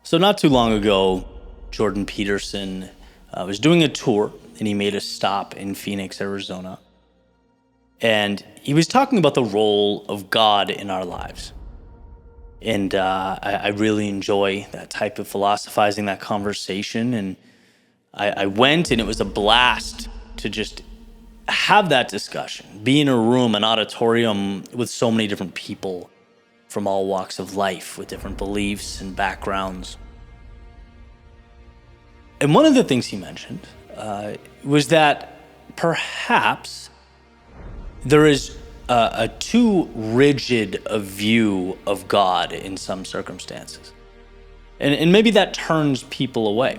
So not too long ago, Jordan Peterson was doing a tour and he made a stop in Phoenix, Arizona. And he was talking about the role of God in our lives. And I really enjoy that type of philosophizing, that conversation. And I went, and it was a blast to just have that discussion, be in a room, an auditorium with so many different people from all walks of life with different beliefs and backgrounds. And one of the things he mentioned was that perhaps there is a too rigid a view of God in some circumstances. And maybe that turns people away.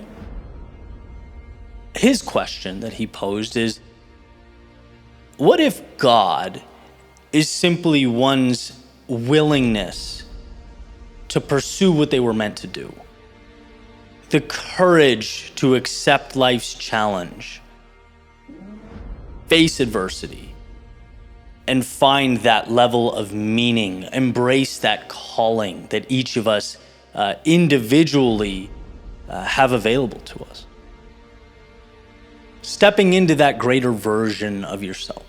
His question that he posed is, what if God is simply one's willingness to pursue what they were meant to do? The courage to accept life's challenge, face adversity, and find that level of meaning, embrace that calling that each of us individually have available to us. Stepping into that greater version of yourself.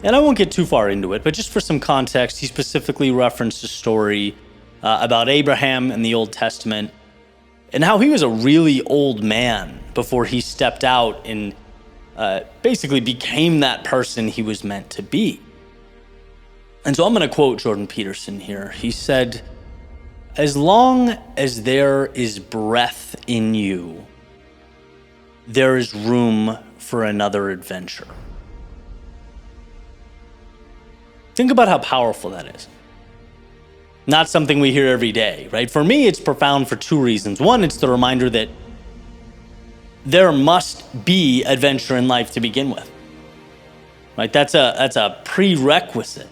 And I won't get too far into it, but just for some context, he specifically referenced a story about Abraham in the Old Testament and how he was a really old man before he stepped out and basically became that person he was meant to be. And so I'm going to quote Jordan Peterson here. He said, "As long as there is breath in you, there is room for another adventure." Think about how powerful that is. Not something we hear every day, right? For me, it's profound for two reasons. One, it's the reminder that there must be adventure in life to begin with, right? That's a prerequisite,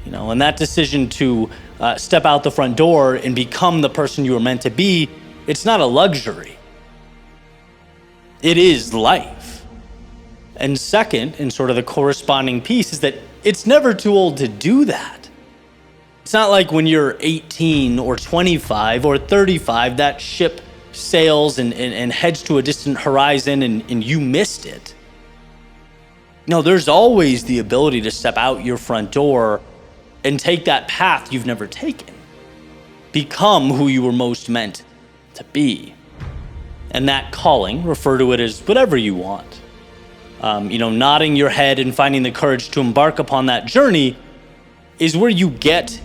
and that decision to step out the front door and become the person you were meant to be, it's not a luxury. It is life. And second, and sort of the corresponding piece, is that it's never too old to do that. It's not like when you're 18 or 25 or 35, that ship sails and heads to a distant horizon and you missed it. No, there's always the ability to step out your front door and take that path you've never taken. Become who you were most meant to be. And that calling, refer to it as whatever you want. Nodding your head and finding the courage to embark upon that journey is where you get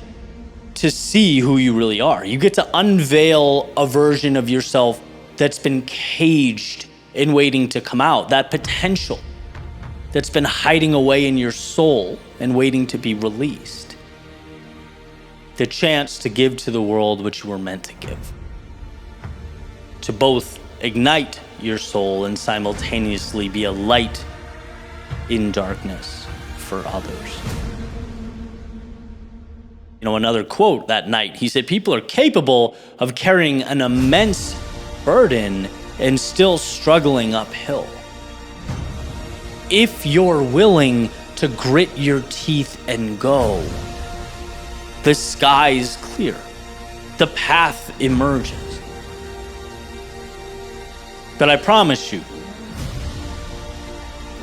to see who you really are. You get to unveil a version of yourself that's been caged and waiting to come out. That potential that's been hiding away in your soul and waiting to be released. The chance to give to the world what you were meant to give. To both ignite your soul and simultaneously be a light in darkness for others. Another quote that night, he said, "People are capable of carrying an immense burden and still struggling uphill. If you're willing to grit your teeth and go, the sky's clear, the path emerges. But I promise you,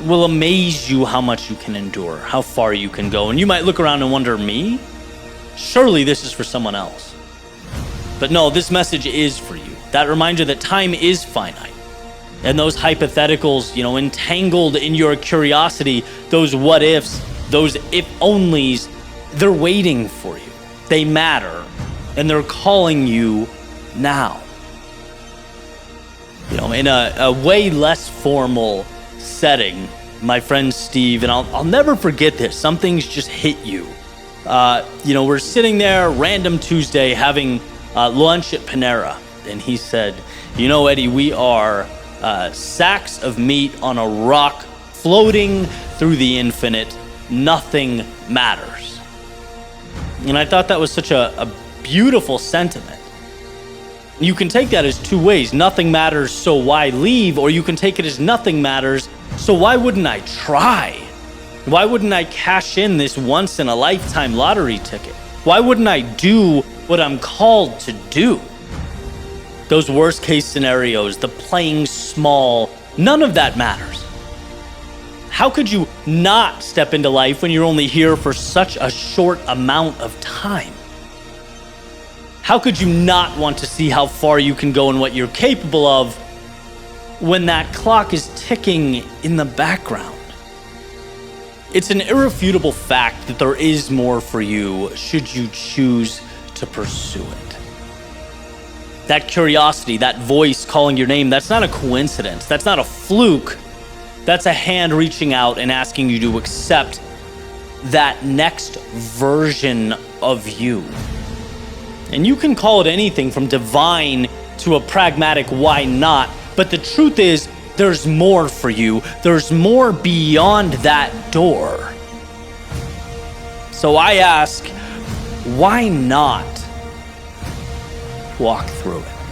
it will amaze you how much you can endure, how far you can go." And you might look around and wonder, me? Surely this is for someone else. But no, this message is for you. That reminder that time is finite. And those hypotheticals, entangled in your curiosity, those what ifs, those if onlys, they're waiting for you. They matter. And they're calling you now. In a way less formal setting, my friend Steve, and I'll never forget this, some things just hit you. We're sitting there, random Tuesday, having lunch at Pinero, and he said, Eddie, we are sacks of meat on a rock floating through the infinite. Nothing matters. And I thought that was such a beautiful sentiment. You can take that as two ways. Nothing matters, so why leave? Or you can take it as nothing matters, so why wouldn't I try? Why wouldn't I cash in this once-in-a-lifetime lottery ticket? Why wouldn't I do what I'm called to do. Those worst case scenarios, the playing small, none of that matters. How could you not step into life when you're only here for such a short amount of time? How could you not want to see how far you can go and what you're capable of when that clock is ticking in the background? It's an irrefutable fact that there is more for you should you choose to pursue it. That curiosity, that voice calling your name, that's not a coincidence. That's not a fluke. That's a hand reaching out and asking you to accept that next version of you. And you can call it anything from divine to a pragmatic why not, but the truth is there's more for you. There's more beyond that door. So I ask, why not walk through it?